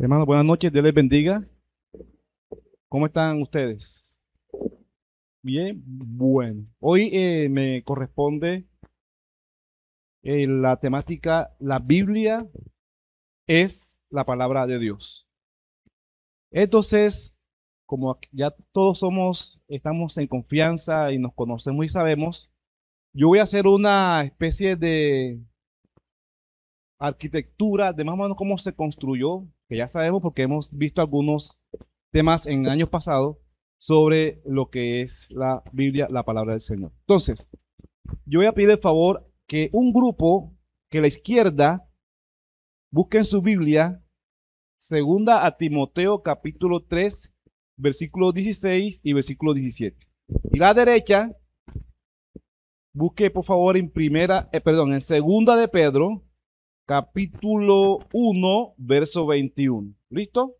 Hermanos, buenas noches, Dios les bendiga. ¿Cómo están ustedes? Bien, bueno. Hoy me corresponde la temática, la Biblia es la palabra de Dios. Entonces, como ya todos estamos en confianza y nos conocemos y sabemos, yo voy a hacer una especie de arquitectura de más o menos cómo se construyó, que ya sabemos porque hemos visto algunos temas en años pasados sobre lo que es la Biblia, la palabra del Señor. Entonces, yo voy a pedir el favor que un grupo que a la izquierda busque en su Biblia, segunda a Timoteo capítulo 3, versículo 16 y versículo 17. Y la derecha busque por favor en segunda de Pedro capítulo 1, verso 21. ¿Listo?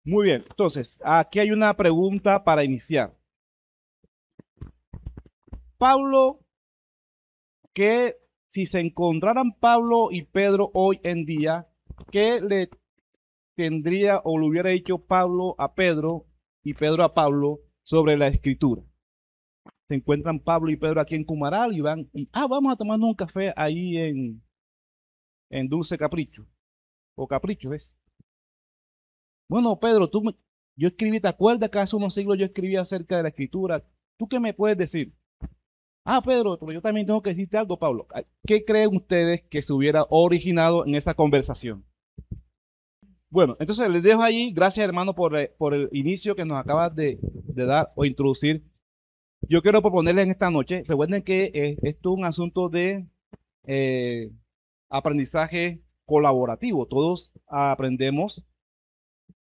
Muy bien, entonces, aquí hay una pregunta para iniciar. Pablo, que si se encontraran Pablo y Pedro hoy en día, ¿qué le tendría o le hubiera dicho Pablo a Pedro y Pedro a Pablo sobre la escritura? Se encuentran Pablo y Pedro aquí en Cumaral y vamos a tomarnos un café ahí en Dulce Capricho, o Capricho, ¿ves? Bueno, Pedro, yo escribí, ¿te acuerdas que hace unos siglos yo escribí acerca de la escritura? ¿Tú qué me puedes decir? Pedro, pero yo también tengo que decirte algo, Pablo. ¿Qué creen ustedes que se hubiera originado en esa conversación? Bueno, entonces les dejo ahí. Gracias, hermano, por el inicio que nos acabas de dar o introducir. Yo quiero proponerles en esta noche, recuerden que esto es un asunto de eh, aprendizaje colaborativo. Todos aprendemos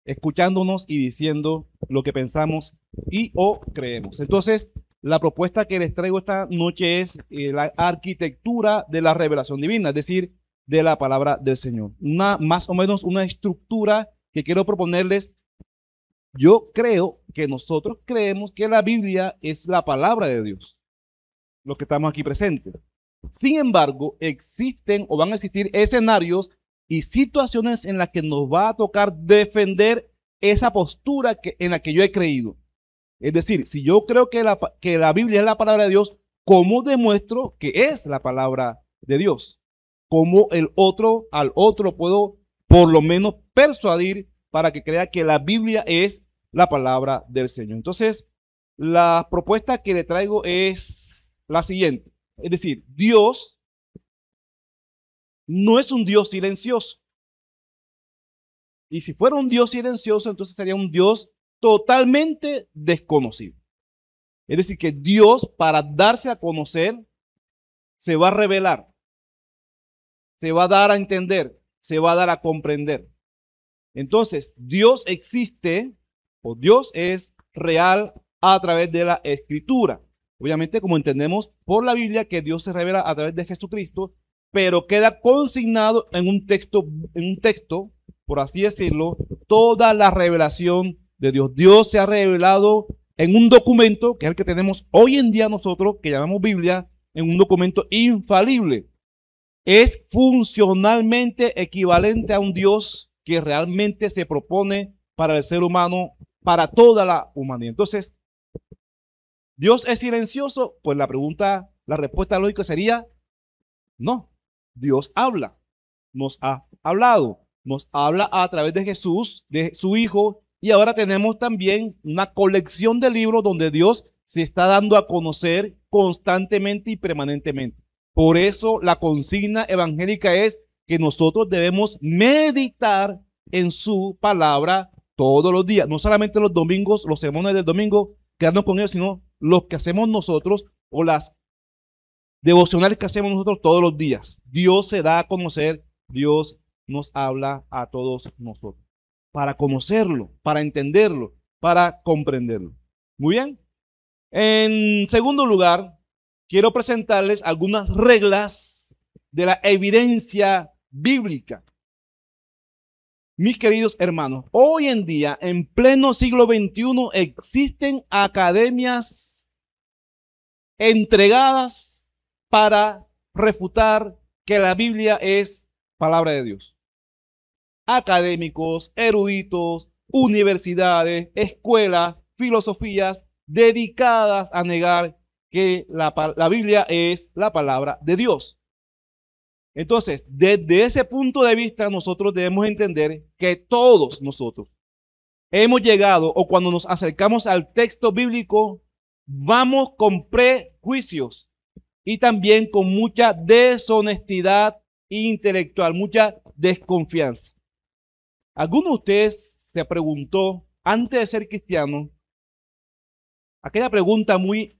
escuchándonos y diciendo lo que pensamos y o creemos. Entonces, la propuesta que les traigo esta noche es la arquitectura de la revelación divina, es decir, de la palabra del Señor. Más o menos una estructura que quiero proponerles. Yo creo que nosotros creemos que la Biblia es la palabra de Dios, los que estamos aquí presentes. Sin embargo, existen o van a existir escenarios y situaciones en las que nos va a tocar defender esa postura en la que yo he creído. Es decir, si yo creo que la Biblia es la palabra de Dios, ¿cómo demuestro que es la palabra de Dios? ¿Cómo al otro puedo por lo menos persuadir para que crea que la Biblia es la palabra del Señor? Entonces, la propuesta que le traigo es la siguiente. Es decir, Dios no es un Dios silencioso. Y si fuera un Dios silencioso, entonces sería un Dios totalmente desconocido. Es decir, que Dios, para darse a conocer, se va a revelar, se va a dar a entender, se va a dar a comprender. Entonces, Dios existe o Dios es real a través de la Escritura. Obviamente, como entendemos por la Biblia, que Dios se revela a través de Jesucristo, pero queda consignado en un texto, por así decirlo, toda la revelación de Dios. Dios se ha revelado en un documento, que es el que tenemos hoy en día nosotros, que llamamos Biblia, en un documento infalible. Es funcionalmente equivalente a un Dios que realmente se propone para el ser humano, para toda la humanidad. Entonces, ¿Dios es silencioso? Pues la respuesta lógica sería no. Dios habla, nos ha hablado, nos habla a través de Jesús, de su Hijo, y ahora tenemos también una colección de libros donde Dios se está dando a conocer constantemente y permanentemente. Por eso la consigna evangélica es que nosotros debemos meditar en su palabra todos los días, no solamente los domingos, los sermones del domingo, quedarnos con ellos, sino los que hacemos nosotros o las devocionales que hacemos nosotros todos los días. Dios se da a conocer, Dios nos habla a todos nosotros. Para conocerlo, para entenderlo, para comprenderlo. Muy bien. En segundo lugar, quiero presentarles algunas reglas de la evidencia bíblica. Mis queridos hermanos, hoy en día, en pleno siglo XXI, existen academias entregadas para refutar que la Biblia es palabra de Dios. académicos, eruditos, universidades, escuelas, filosofías dedicadas a negar que la Biblia es la palabra de Dios. Entonces, desde ese punto de vista, nosotros debemos entender que todos nosotros hemos llegado, o cuando nos acercamos al texto bíblico, vamos con prejuicios y también con mucha deshonestidad intelectual, mucha desconfianza. ¿Alguno de ustedes se preguntó, antes de ser cristiano, aquella pregunta muy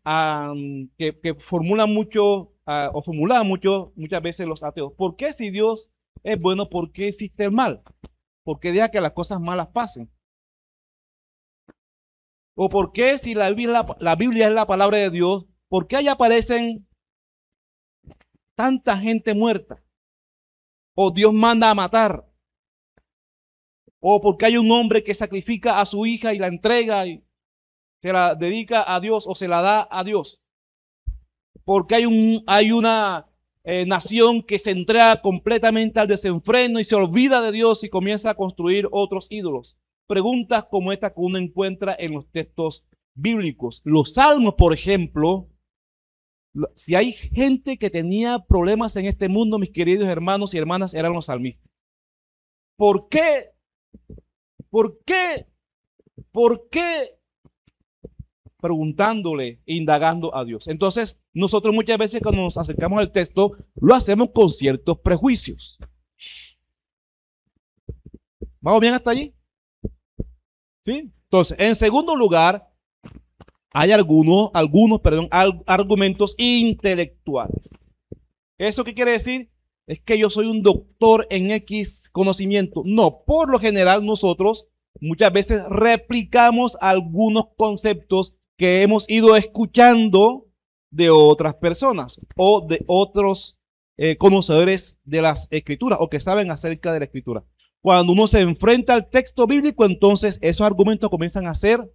que formulan mucho o formulaban muchas veces los ateos? ¿Por qué si Dios es bueno, por qué existe el mal? ¿Por qué deja que las cosas malas pasen? ¿O por qué si la Biblia es la palabra de Dios, por qué ahí aparecen tanta gente muerta? ¿O Dios manda a matar? ¿O porque hay un hombre que sacrifica a su hija y la entrega y se la dedica a Dios o se la da a Dios? Porque hay una nación que se entrega completamente al desenfreno y se olvida de Dios y comienza a construir otros ídolos. Preguntas como esta que uno encuentra en los textos bíblicos. Los salmos, por ejemplo, si hay gente que tenía problemas en este mundo, mis queridos hermanos y hermanas, eran los salmistas. ¿Por qué? ¿Por qué? ¿Por qué? Preguntándole, indagando a Dios. Entonces, nosotros muchas veces cuando nos acercamos al texto, lo hacemos con ciertos prejuicios. ¿Vamos bien hasta allí? ¿Sí? Entonces, en segundo lugar, hay algunos argumentos intelectuales. ¿Eso qué quiere decir? Es que yo soy un doctor en X conocimiento. No, por lo general nosotros muchas veces replicamos algunos conceptos que hemos ido escuchando de otras personas o de otros conocedores de las escrituras o que saben acerca de la escritura. Cuando uno se enfrenta al texto bíblico, entonces esos argumentos comienzan a ser,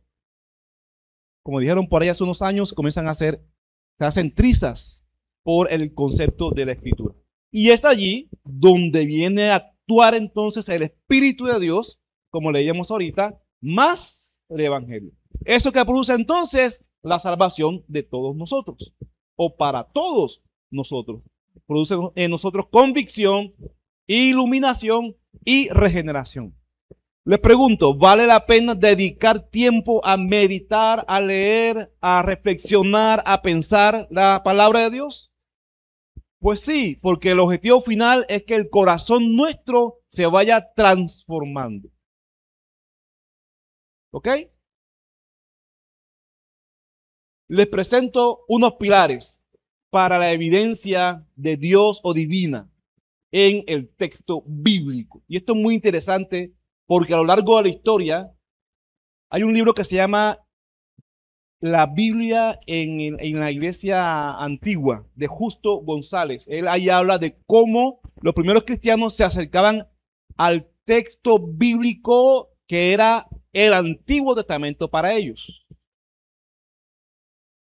como dijeron por ahí hace unos años, se hacen trizas por el concepto de la escritura. Y es allí donde viene a actuar entonces el Espíritu de Dios, como leíamos ahorita, más el Evangelio. Eso que produce entonces la salvación de todos nosotros, o para todos nosotros. Produce en nosotros convicción, iluminación y regeneración. Les pregunto, ¿vale la pena dedicar tiempo a meditar, a leer, a reflexionar, a pensar la palabra de Dios? Pues sí, porque el objetivo final es que el corazón nuestro se vaya transformando. ¿Ok? Les presento unos pilares para la evidencia de Dios o divina en el texto bíblico. Y esto es muy interesante porque a lo largo de la historia hay un libro que se llama La Biblia en la Iglesia Antigua, de Justo González. Él ahí habla de cómo los primeros cristianos se acercaban al texto bíblico que era el Antiguo Testamento para ellos.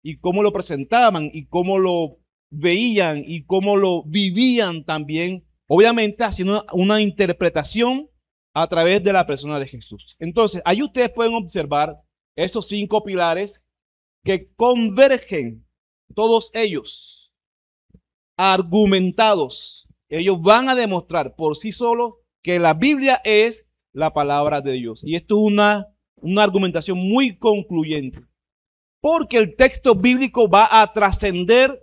Y cómo lo presentaban y cómo lo veían y cómo lo vivían también, obviamente haciendo una interpretación a través de la persona de Jesús. Entonces, ahí ustedes pueden observar esos 5 pilares que convergen, todos ellos argumentados. Ellos van a demostrar por sí solos que la Biblia es la palabra de Dios. Y esto es una argumentación muy concluyente. Porque el texto bíblico va a trascender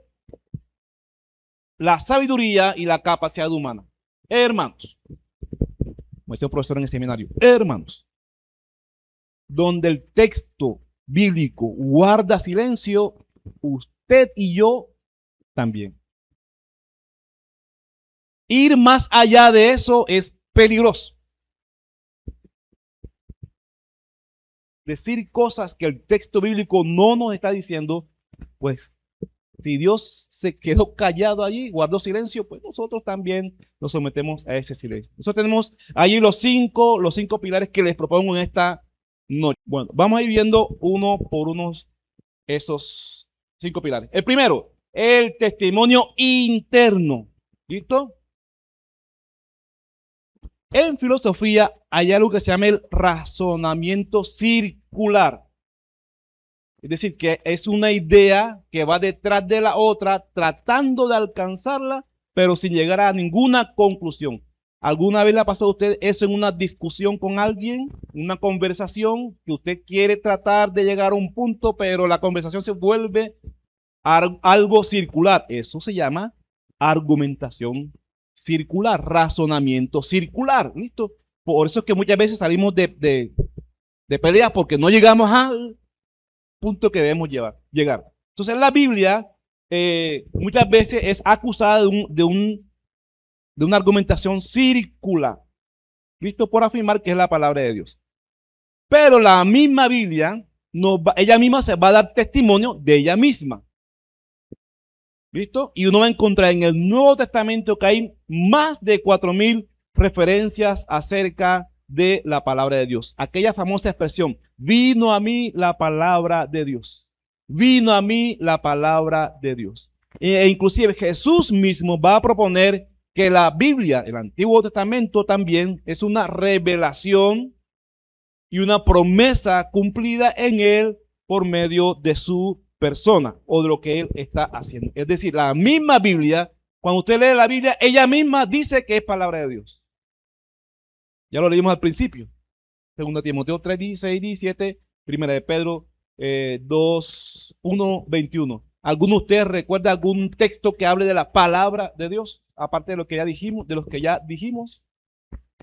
la sabiduría y la capacidad humana. Hermanos, como este profesor en el seminario, hermanos, donde el texto bíblico guarda silencio, usted y yo también. Ir más allá de eso es peligroso. Decir cosas que el texto bíblico no nos está diciendo, pues si Dios se quedó callado allí, guardó silencio, pues nosotros también nos sometemos a ese silencio. Nosotros tenemos allí los cinco pilares que les propongo en esta noche. Bueno, vamos a ir viendo uno por uno esos 5 pilares. El primero, el testimonio interno. ¿Listo? En filosofía hay algo que se llama el razonamiento circular. Es decir, que es una idea que va detrás de la otra, tratando de alcanzarla, pero sin llegar a ninguna conclusión. ¿Alguna vez le ha pasado a usted eso en una discusión con alguien, una conversación, que usted quiere tratar de llegar a un punto, pero la conversación se vuelve algo circular? Eso se llama argumentación circular, razonamiento circular, ¿listo? Por eso es que muchas veces salimos de peleas porque no llegamos al punto que debemos llegar. Entonces la Biblia muchas veces es acusada de una argumentación circular, ¿listo? Por afirmar que es la palabra de Dios. Pero la misma Biblia, ella misma se va a dar testimonio de ella misma. ¿Listo? Y uno va a encontrar en el Nuevo Testamento que hay más de 4,000 referencias acerca de la palabra de Dios. Aquella famosa expresión, vino a mí la palabra de Dios. Vino a mí la palabra de Dios. E inclusive Jesús mismo va a proponer que la Biblia, el Antiguo Testamento también es una revelación y una promesa cumplida en él por medio de su persona o de lo que él está haciendo. Es decir, la misma Biblia, cuando usted lee la Biblia, ella misma dice que es palabra de Dios. Ya lo leímos al principio. 2 Timoteo 3, 16, 17, 1 de Pedro 2, 1, 21. ¿Alguno de ustedes recuerda algún texto que hable de la palabra de Dios? Aparte de lo que ya dijimos, de los que ya dijimos.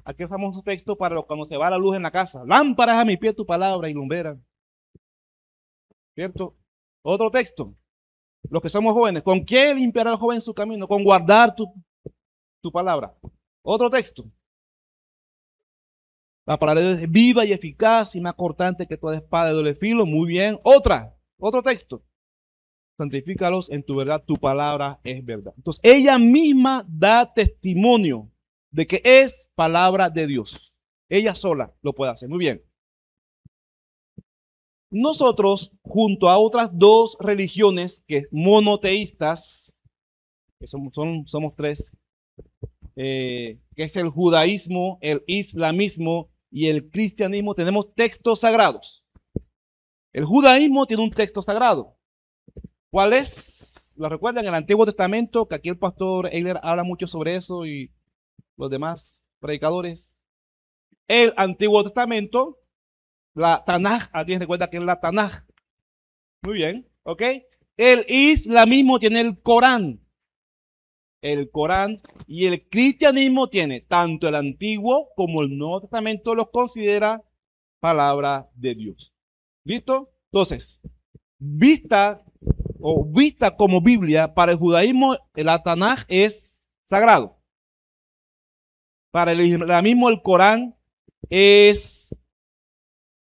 Aquel famoso texto para cuando se va la luz en la casa. Lámparas a mi pie tu palabra y lumbrera. ¿Cierto? Otro texto. Los que somos jóvenes. ¿Con qué limpiará el joven su camino? Con guardar tu palabra. Otro texto. La palabra de Dios es viva y eficaz y más cortante que toda espada de doble filo. Muy bien. Otro texto. Santifícalos en tu verdad. Tu palabra es verdad. Entonces, ella misma da testimonio de que es palabra de Dios. Ella sola lo puede hacer. Muy bien. Nosotros, junto a otras dos religiones que monoteístas, que somos tres, que es el judaísmo, el islamismo y el cristianismo, tenemos textos sagrados. El judaísmo tiene un texto sagrado. ¿Cuál es? ¿Lo recuerdan? En el Antiguo Testamento, que aquí el pastor Eiler habla mucho sobre eso y los demás predicadores. El Antiguo Testamento, la Tanaj, ¿alguien recuerda que es la Tanaj? Muy bien, ¿ok? El islamismo tiene el Corán. El Corán y el cristianismo tiene tanto el Antiguo como el Nuevo Testamento, los considera palabra de Dios. ¿Listo? Entonces, vista como Biblia, para el judaísmo, el Tanaj es sagrado. Para el islamismo, el Corán es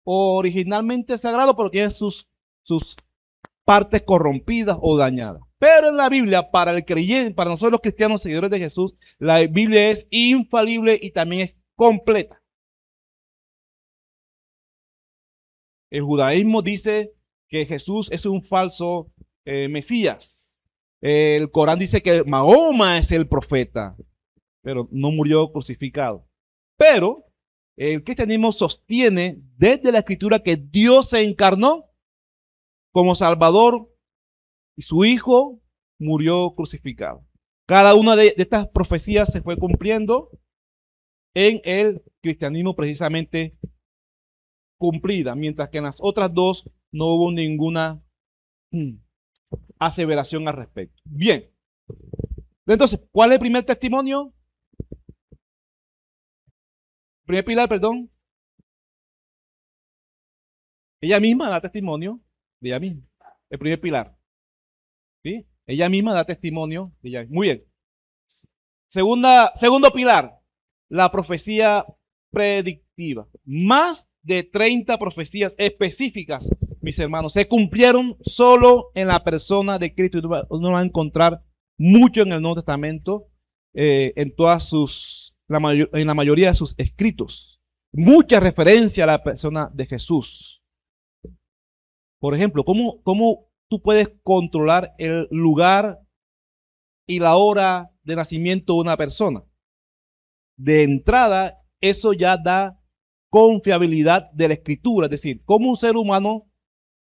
originalmente sagrado, pero tiene sus partes corrompidas o dañadas. Pero en la Biblia, para el creyente, para nosotros los cristianos seguidores de Jesús, la Biblia es infalible y también es completa. El judaísmo dice que Jesús es un falso Mesías. El Corán dice que Mahoma es el profeta, pero no murió crucificado. Pero el cristianismo sostiene desde la escritura que Dios se encarnó como Salvador y su Hijo murió crucificado. Cada una de estas profecías se fue cumpliendo en el cristianismo precisamente cumplida, mientras que en las otras dos no hubo ninguna aseveración al respecto. Bien. Entonces, ¿cuál es el primer testimonio? Primer pilar, perdón. Ella misma da testimonio de ella misma. El primer pilar. ¿Sí? Ella misma da testimonio de ella. Muy bien. Segundo pilar, la profecía predictiva. Más de 30 profecías específicas, mis hermanos, se cumplieron solo en la persona de Cristo. Uno va a encontrar mucho en el Nuevo Testamento, en la mayoría de sus escritos. Mucha referencia a la persona de Jesús. Por ejemplo, ¿cómo tú puedes controlar el lugar y la hora de nacimiento de una persona? De entrada, eso ya da confiabilidad de la escritura. Es decir, como un ser humano,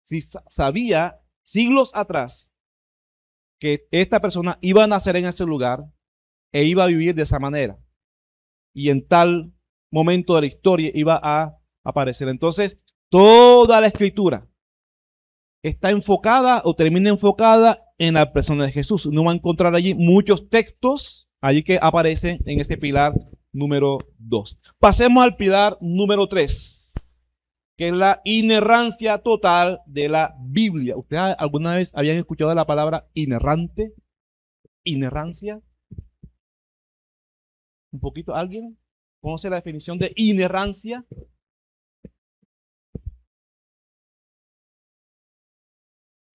si sabía siglos atrás que esta persona iba a nacer en ese lugar e iba a vivir de esa manera, y en tal momento de la historia iba a aparecer. Entonces, toda la escritura está enfocada o termina enfocada en la persona de Jesús. No va a encontrar allí muchos textos allí que aparecen en este pilar número 2. Pasemos al pilar número 3, que es la inerrancia total de la Biblia. ¿Ustedes alguna vez habían escuchado la palabra inerrante? ¿Inerrancia? ¿Un poquito? ¿Alguien conoce la definición de inerrancia?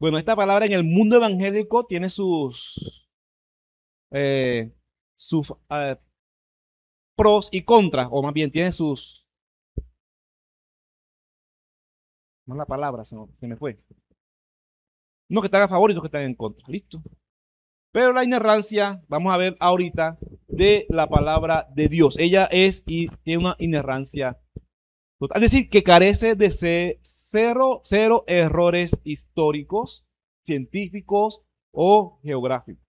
Bueno, esta palabra en el mundo evangélico tiene eh, sus pros y contras, o más bien tiene sus, no es la palabra, se me fue. Unos que están a favor y otros que están en contra, listo. Pero la inerrancia, vamos a ver ahorita, de la palabra de Dios. Ella es y tiene una inerrancia total. Es decir, que carece de cero errores históricos, científicos o geográficos.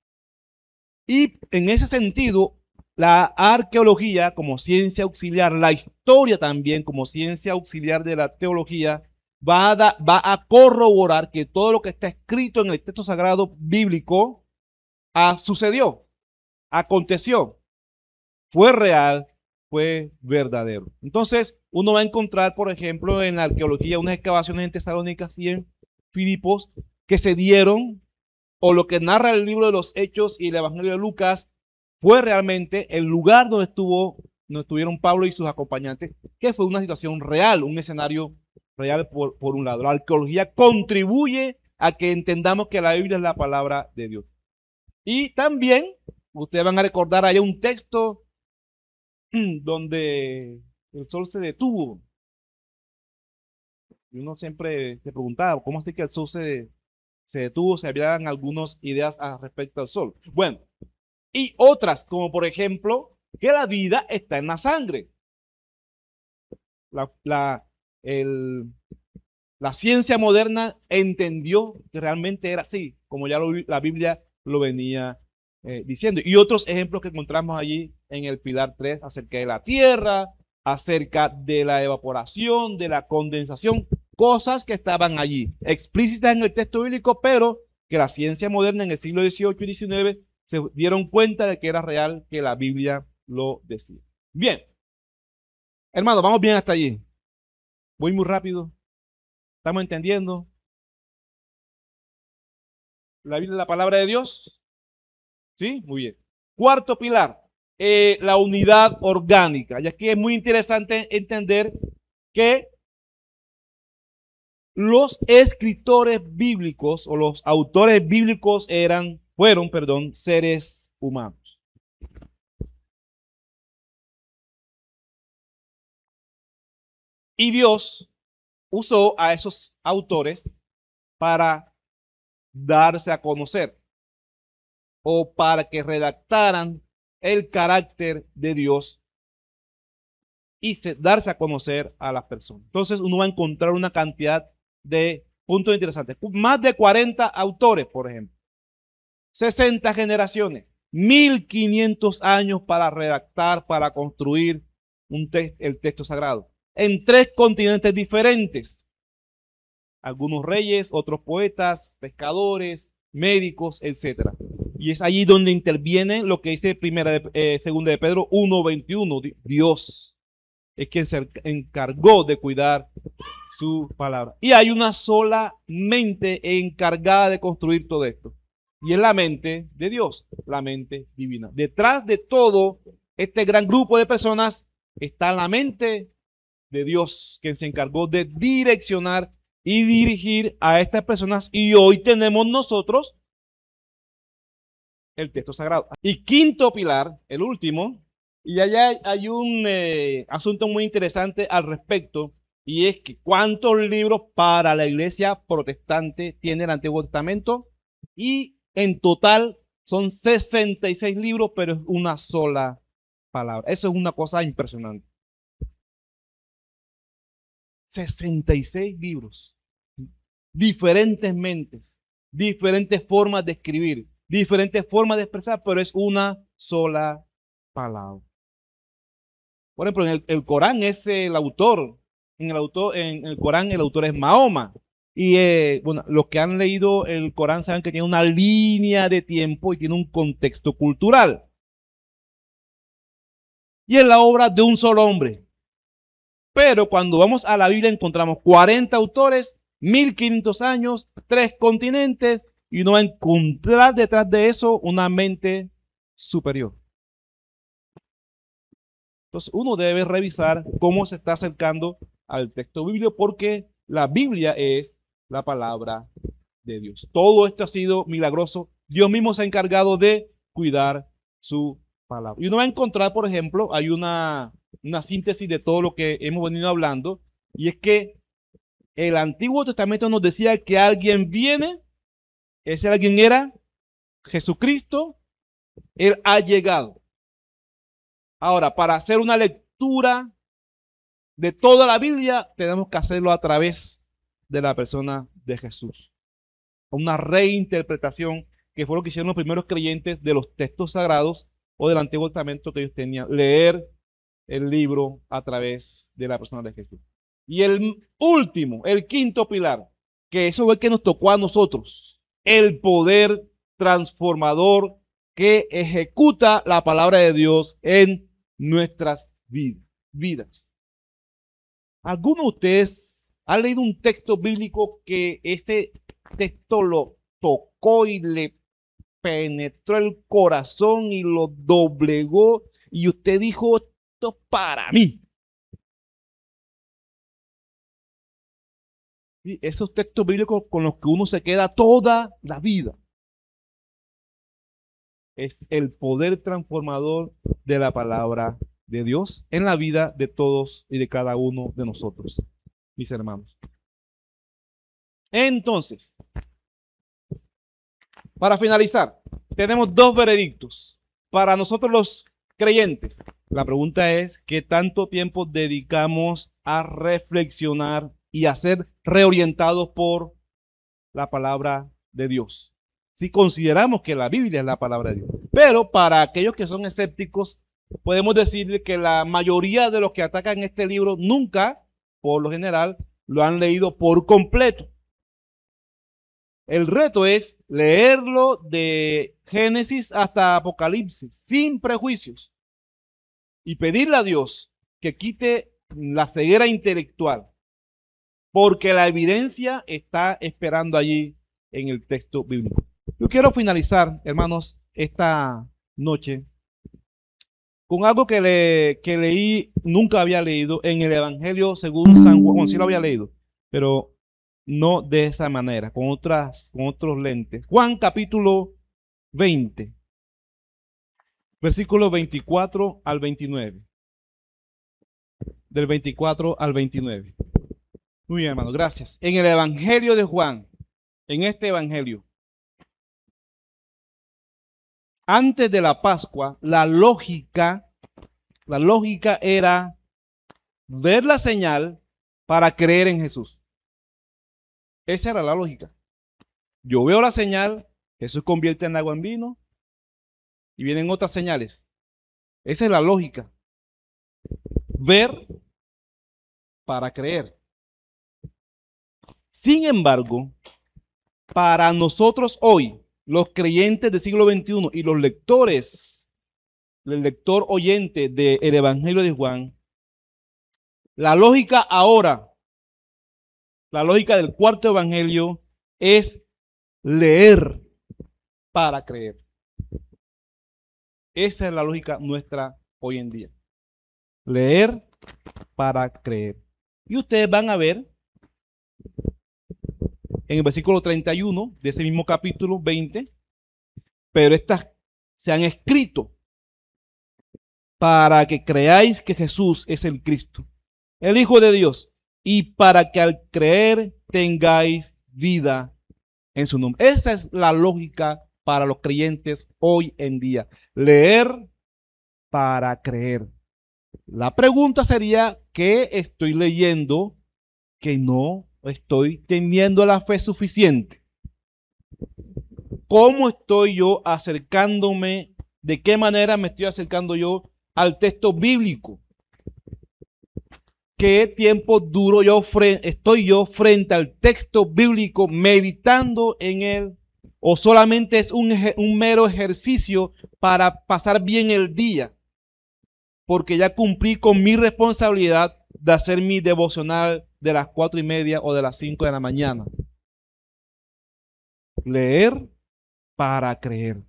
Y en ese sentido, la arqueología como ciencia auxiliar, la historia también como ciencia auxiliar de la teología, va a corroborar que todo lo que está escrito en el texto sagrado bíblico sucedió, aconteció, fue real, fue verdadero. Entonces, uno va a encontrar, por ejemplo, en la arqueología unas excavaciones en Tesalónica y en Filipos que se dieron, o lo que narra el libro de los Hechos y el Evangelio de Lucas, fue realmente el lugar donde estuvieron Pablo y sus acompañantes, que fue una situación real, un escenario real por un lado. La arqueología contribuye a que entendamos que la Biblia es la palabra de Dios. Y también, ustedes van a recordar, hay un texto donde el sol se detuvo. Y uno siempre se preguntaba, ¿cómo es que el sol se detuvo? Si habían algunas ideas respecto al sol. Bueno, y otras, como por ejemplo, que la vida está en la sangre. La ciencia moderna entendió que realmente era así, como ya la Biblia lo venía diciendo. Y otros ejemplos que encontramos allí en el pilar 3 acerca de la tierra, acerca de la evaporación, de la condensación, cosas que estaban allí, explícitas en el texto bíblico, pero que la ciencia moderna en el siglo XVIII y XIX se dieron cuenta de que era real, que la Biblia lo decía. Bien, hermano, vamos bien hasta allí. Voy muy rápido. ¿Estamos entendiendo? La Biblia es la palabra de Dios. ¿Sí? Muy bien. Cuarto pilar, la unidad orgánica. Y aquí es muy interesante entender que los escritores bíblicos o los autores bíblicos fueron, seres humanos. Y Dios usó a esos autores para darse a conocer o para que redactaran el carácter de Dios y darse a conocer a las personas. Entonces uno va a encontrar una cantidad de puntos interesantes. Más de 40 autores, por ejemplo. 60 generaciones. 1500 años para redactar, para construir el texto sagrado. En 3 continentes diferentes. Algunos reyes, otros poetas, pescadores, médicos, etc. Y es allí donde interviene lo que dice segunda de Pedro 1:21. Dios es quien se encargó de cuidar su palabra. Y hay una sola mente encargada de construir todo esto. Y es la mente de Dios, la mente divina. Detrás de todo este gran grupo de personas está la mente de Dios, quien se encargó de direccionar y dirigir a estas personas. Y hoy tenemos nosotros el texto sagrado. Y quinto pilar, el último, y allá hay un asunto muy interesante al respecto, y es que cuántos libros para la iglesia protestante tiene el Antiguo Testamento, y en total son 66 libros, pero es una sola palabra. Eso es una cosa impresionante. 66 libros, diferentes mentes, diferentes formas de escribir, diferentes formas de expresar, pero es una sola palabra. Por ejemplo, en el Corán es el autor, en el Corán el autor es Mahoma. Y bueno, los que han leído el Corán saben que tiene una línea de tiempo y tiene un contexto cultural. Y es la obra de un solo hombre. Pero cuando vamos a la Biblia encontramos 40 autores, 1500 años, 3 continentes, y uno va a encontrar detrás de eso una mente superior. Entonces uno debe revisar cómo se está acercando al texto bíblico, porque la Biblia es la palabra de Dios. Todo esto ha sido milagroso. Dios mismo se ha encargado de cuidar su palabra. Y uno va a encontrar, por ejemplo, hay una síntesis de todo lo que hemos venido hablando, y es que el Antiguo Testamento nos decía que alguien viene, ese alguien era Jesucristo, él ha llegado. Ahora, para hacer una lectura de toda la Biblia, tenemos que hacerlo a través de la persona de Jesús. Una reinterpretación que fue lo que hicieron los primeros creyentes de los textos sagrados o del Antiguo Testamento que ellos tenían. Leer el libro a través de la persona de Jesús. Y el último, el quinto pilar, que eso es el que nos tocó a nosotros, el poder transformador que ejecuta la palabra de Dios en nuestras vidas. ¿Alguno de ustedes ha leído un texto bíblico que este texto lo tocó y le penetró el corazón y lo doblegó y usted dijo, esto para mí? ¿Sí? Esos textos bíblicos con los que uno se queda toda la vida. Es el poder transformador de la palabra de Dios en la vida de todos y de cada uno de nosotros, mis hermanos. Entonces, para finalizar, tenemos dos veredictos. Para nosotros los creyentes, la pregunta es, ¿qué tanto tiempo dedicamos a reflexionar y a ser reorientados por la palabra de Dios? Si consideramos que la Biblia es la palabra de Dios. Pero para aquellos que son escépticos, podemos decir que la mayoría de los que atacan este libro nunca, por lo general, lo han leído por completo. El reto es leerlo de Génesis hasta Apocalipsis, sin prejuicios, y pedirle a Dios que quite la ceguera intelectual, porque la evidencia está esperando allí en el texto bíblico. Yo quiero finalizar, hermanos, esta noche con algo que leí, nunca había leído en el Evangelio según San Juan. Bueno, sí lo había leído, pero no de esa manera, con otros lentes. Juan capítulo 20, versículos 24 al 29. Del 24 al 29. Muy bien, hermano, gracias. En el Evangelio de Juan, en este Evangelio, antes de la Pascua, la lógica era ver la señal para creer en Jesús. Esa era la lógica. Yo veo la señal, Jesús convierte el agua en vino y vienen otras señales. Esa es la lógica. Ver para creer. Sin embargo, para nosotros hoy, los creyentes del siglo XXI y los lectores, el lector oyente del Evangelio de Juan, la lógica ahora, la lógica del cuarto Evangelio es leer para creer. Esa es la lógica nuestra hoy en día. Leer para creer. Y ustedes van a ver en el versículo 31 de ese mismo capítulo 20, pero estas se han escrito para que creáis que Jesús es el Cristo, el Hijo de Dios, y para que al creer tengáis vida en su nombre. Esa es la lógica para los creyentes hoy en día. Leer para creer. La pregunta sería, ¿qué estoy leyendo que no estoy teniendo la fe suficiente. ¿Cómo estoy yo acercándome? ¿De qué manera me estoy acercando yo al texto bíblico? ¿Qué tiempo duro estoy yo frente al texto bíblico meditando en él? ¿O solamente es un mero ejercicio para pasar bien el día? Porque ya cumplí con mi responsabilidad de hacer mi devocional de las 4:30 o de las 5 de la mañana. Leer para creer.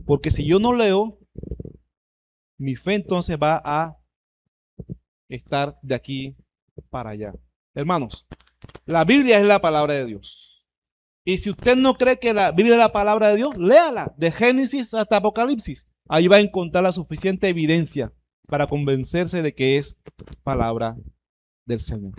Porque si yo no leo, mi fe entonces va a estar de aquí para allá. Hermanos, la Biblia es la palabra de Dios. Y si usted no cree que la Biblia es la palabra de Dios, léala de Génesis hasta Apocalipsis. Ahí va a encontrar la suficiente evidencia para convencerse de que es palabra del Señor.